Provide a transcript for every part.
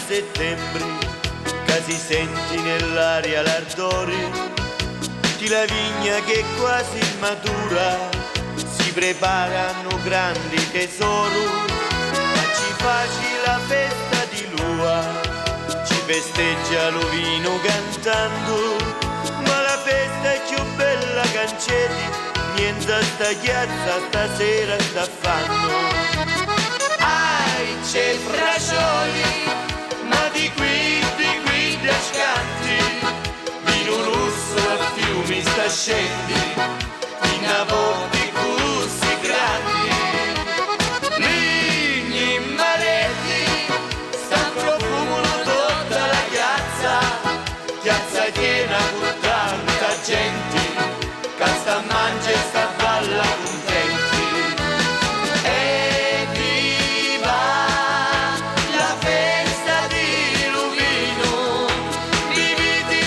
settembre, che si senti nell'aria l'ardore di la vigna che quasi matura, si preparano grandi tesori, ma ci faci la festa di lua, ci festeggia lo vino cantando, ma la festa è più bella cancetti, niente sta chiazza stasera sta fanno. Ai c'è braccioli, ma di qui da scanti, vino rosso a fiumi sta scendi, in abordi così grandi, ligni maretti, sta profumano tutta la piazza piena con tanta gente, che sta mangia e sta balla contenti. Evviva la festa di Luvino, viviti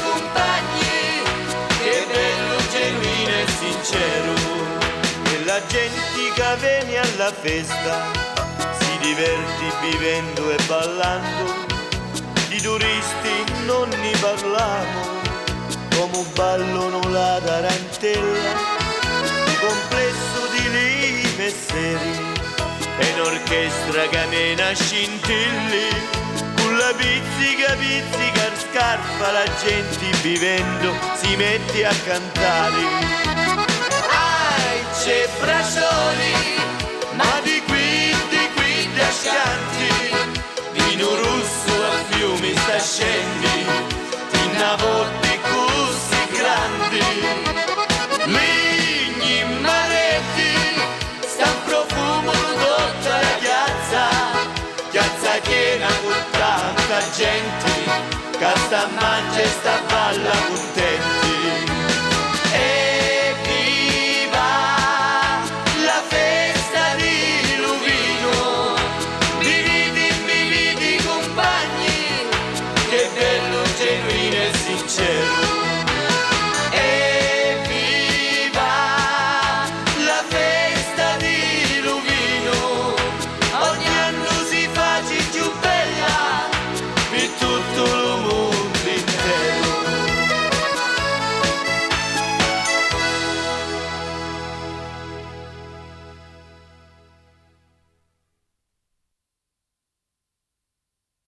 compagni, che bello, genuino e sincero, e la gente che viene alla festa si diverti vivendo e ballando, di turisti non ne parliamo, come ballano la tarantella, un complesso di lì messeri, e un'orchestra che mena scintilli, con la pizzica scarpa la gente vivendo si mette a cantare. Ai c'è braccioli, ma di qui da scanti, vino rosso a fiumi sta scendi, in avolti così grandi, ligni maretti, sta profumano tutta la piazza piena con tanta gente, che sta mangia e sta balla contenti. Evviva la festa di Luvino, viviti compagni, che bello, genuino e sincero.